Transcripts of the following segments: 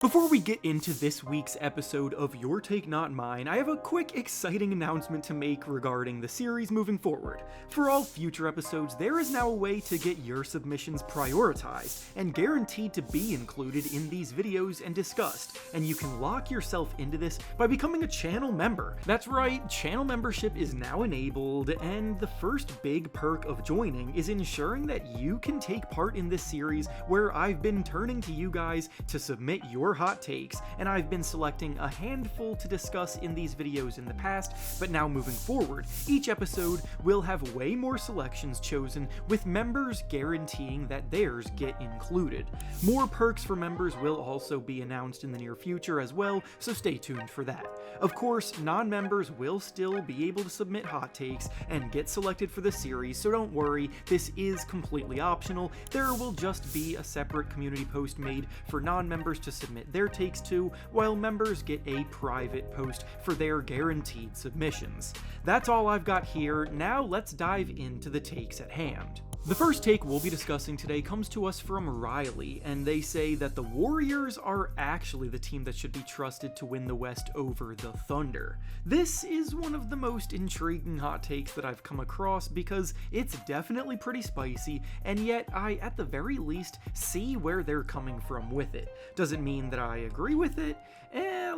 Before we get into this week's episode of Your Take Not Mine, I have a quick exciting announcement to make regarding the series moving forward. For all future episodes, there is now a way to get your submissions prioritized and guaranteed to be included in these videos and discussed, and you can lock yourself into this by becoming a channel member. That's right, channel membership is now enabled, and the first big perk of joining is ensuring that you can take part in this series where I've been turning to you guys to submit your hot takes, and I've been selecting a handful to discuss in these videos in the past, but now moving forward, each episode will have way more selections chosen, with members guaranteeing that theirs get included. More perks for members will also be announced in the near future as well, so stay tuned for that. Of course, non-members will still be able to submit hot takes and get selected for the series, so don't worry, this is completely optional. There will just be a separate community post made for non-members to submit their takes to, while members get a private post for their guaranteed submissions. That's all I've got here. Now let's dive into the takes at hand. The first take we'll be discussing today comes to us from Riley, and they say that the Warriors are actually the team that should be trusted to win the West over the Thunder. This is one of the most intriguing hot takes that I've come across because it's definitely pretty spicy, and yet I, at the very least, see where they're coming from with it. Does it mean that I agree with it?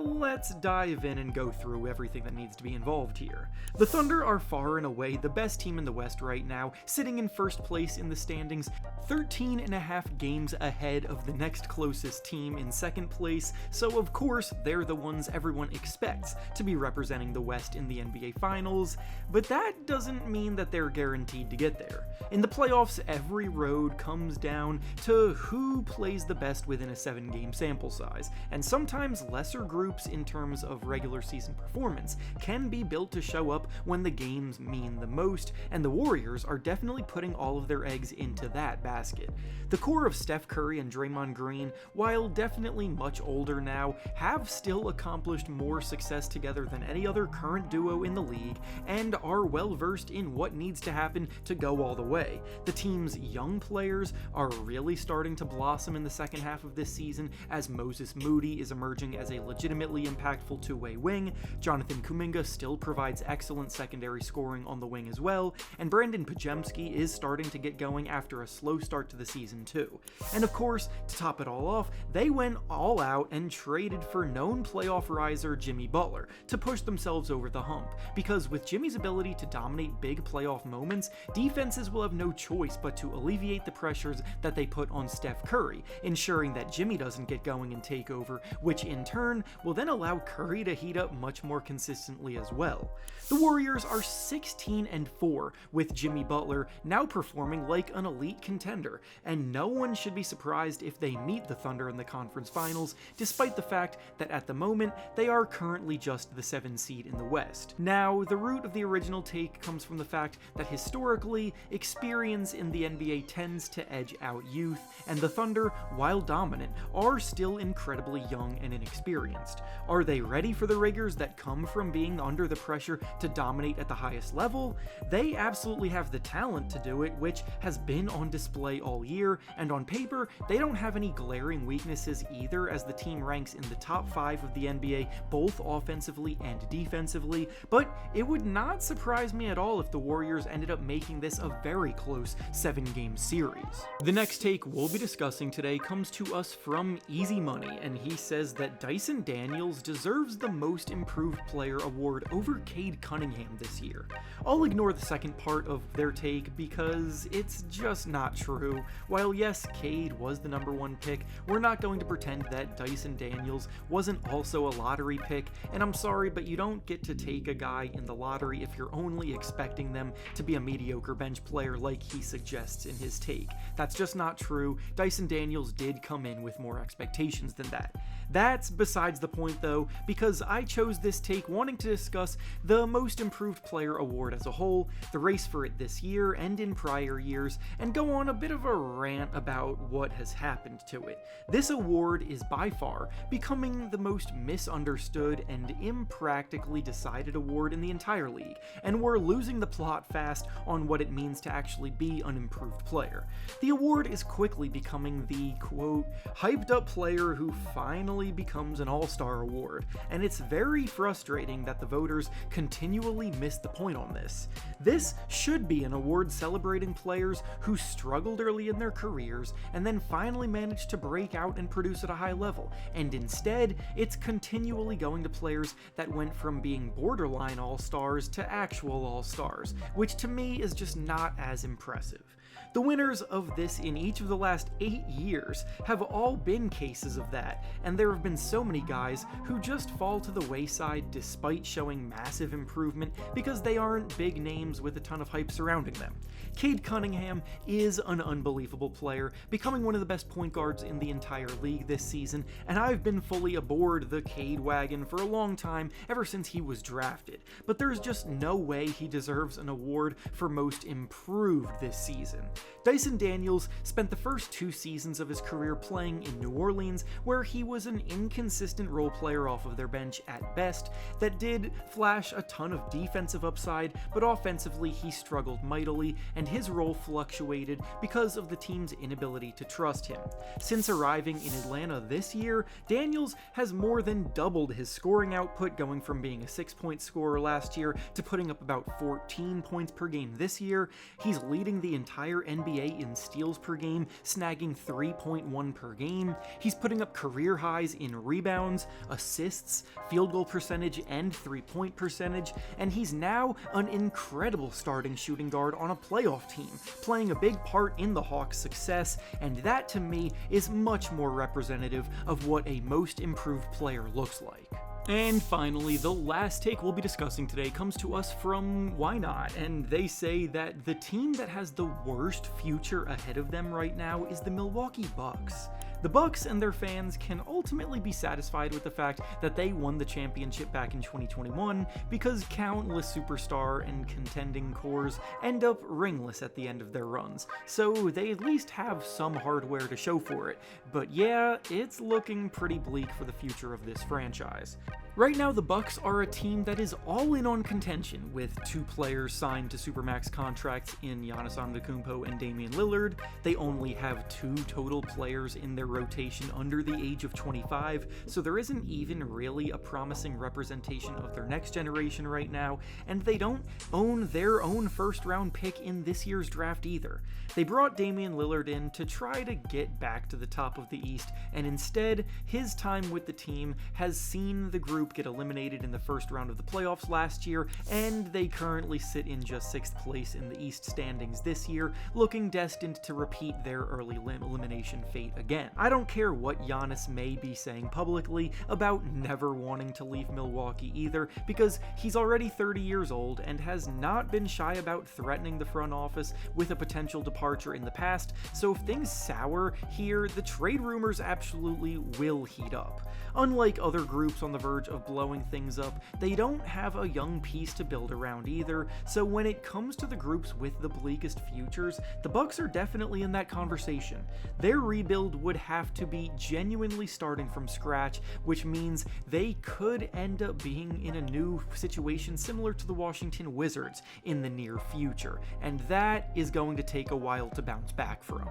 Let's dive in and go through everything that needs to be involved here. The Thunder are far and away the best team in the West right now, sitting in first place in the standings, 13.5 games ahead of the next closest team in second place, so of course they're the ones everyone expects to be representing the West in the NBA Finals, but that doesn't mean that they're guaranteed to get there. In the playoffs, every road comes down to who plays the best within a 7-game sample size, and sometimes lesser groups in terms of regular season performance can be built to show up when the games mean the most, and the Warriors are definitely putting all of their eggs into that basket. The core of Steph Curry and Draymond Green, while definitely much older now, have still accomplished more success together than any other current duo in the league, and are well versed in what needs to happen to go all the way. The team's young players are really starting to blossom in the second half of this season, as Moses Moody is emerging as a legitimately impactful two-way wing, Jonathan Kuminga still provides excellent secondary scoring on the wing as well, and Brandon Podziemski is starting to get going after a slow start to the season too. And of course, to top it all off, they went all out and traded for known playoff riser Jimmy Butler to push themselves over the hump, because with Jimmy's ability to dominate big playoff moments, defenses will have no choice but to alleviate the pressures that they put on Steph Curry, ensuring that Jimmy doesn't get going and take over, which in turn will then allow Curry to heat up much more consistently as well. The Warriors are 16-4 with Jimmy Butler now performing like an elite contender, and no one should be surprised if they meet the Thunder in the conference finals, despite the fact that at the moment they are currently just the 7th seed in the West. Now, the root of the original take comes from the fact that historically, experience in the NBA tends to edge out youth, and the Thunder, while dominant, are still incredibly young and inexperienced. Are they ready for the rigors that come from being under the pressure to dominate at the highest level? They absolutely have the talent to do it, which has been on display all year, and on paper, they don't have any glaring weaknesses either, as the team ranks in the top 5 of the NBA, both offensively and defensively, but it would not surprise me at all if the Warriors ended up making this a very close 7-game series. The next take we'll be discussing today comes to us from Easy Money, and he says that Dyson Daniels deserves the Most Improved Player award over Cade Cunningham this year. I'll ignore the second part of their take because it's just not true. While yes, Cade was the #1 pick, we're not going to pretend that Dyson Daniels wasn't also a lottery pick, and I'm sorry, but you don't get to take a guy in the lottery if you're only expecting them to be a mediocre bench player like he suggests in his take. That's just not true. Dyson Daniels did come in with more expectations than that. That's besides the point though, because I chose this take wanting to discuss the Most Improved Player award as a whole, the race for it this year, and in prior prior years and go on a bit of a rant about what has happened to it. This award is by far becoming the most misunderstood and impractically decided award in the entire league, and we're losing the plot fast on what it means to actually be an improved player. The award is quickly becoming the, quote, hyped up player who finally becomes an all-star award, and it's very frustrating that the voters continually miss the point on this. This should be an award celebrating players who struggled early in their careers and then finally managed to break out and produce at a high level, and instead, it's continually going to players that went from being borderline all-stars to actual all-stars, which to me is just not as impressive. The winners of this in each of the last 8 years have all been cases of that, and there have been so many guys who just fall to the wayside despite showing massive improvement because they aren't big names with a ton of hype surrounding them. Cade Cunningham is an unbelievable player, becoming one of the best point guards in the entire league this season, and I've been fully aboard the Cade wagon for a long time, ever since he was drafted, but there's just no way he deserves an award for most improved this season. Dyson Daniels spent the first 2 seasons of his career playing in New Orleans, where he was an inconsistent role player off of their bench at best that did flash a ton of defensive upside, but offensively he struggled mightily, and his role fluctuated because of the team's inability to trust him. Since arriving in Atlanta this year, Daniels has more than doubled his scoring output, going from being a 6-point scorer last year to putting up about 14 points per game this year. He's leading the entire NBA in steals per game, snagging 3.1 per game. He's putting up career highs in rebounds, assists, field goal percentage, and 3-point percentage, and he's now an incredible starting shooting guard on a playoff team, playing a big part in the Hawks' success, and that to me is much more representative of what a most improved player looks like. And finally, the last take we'll be discussing today comes to us from Why Not, and they say that the team that has the worst future ahead of them right now is the Milwaukee Bucks. The Bucks and their fans can ultimately be satisfied with the fact that they won the championship back in 2021 because countless superstar and contending cores end up ringless at the end of their runs, so they at least have some hardware to show for it. But yeah, it's looking pretty bleak for the future of this franchise. Right now, the Bucks are a team that is all in on contention, with 2 players signed to supermax contracts in Giannis Antetokounmpo and Damian Lillard. They only have 2 total players in their rotation under the age of 25, so there isn't even really a promising representation of their next generation right now, and they don't own their own first-round pick in this year's draft either. They brought Damian Lillard in to try to get back to the top of the East, and instead, his time with the team has seen the group get eliminated in the first round of the playoffs last year, and they currently sit in just 6th place in the East standings this year, looking destined to repeat their early elimination fate again. I don't care what Giannis may be saying publicly about never wanting to leave Milwaukee either, because he's already 30 years old and has not been shy about threatening the front office with a potential departure in the past, so if things sour here, the trade rumors absolutely will heat up. Unlike other groups on the verge of blowing things up, they don't have a young piece to build around either, so when it comes to the groups with the bleakest futures, the Bucks are definitely in that conversation. Their rebuild would have to be genuinely starting from scratch, which means they could end up being in a new situation similar to the Washington Wizards in the near future, and that is going to take a while to bounce back from.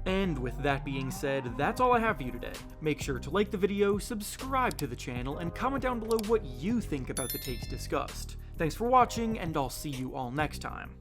And with that being said, that's all I have for you today. Make sure to like the video, subscribe to the channel, and comment down below what you think about the takes discussed. Thanks for watching, and I'll see you all next time.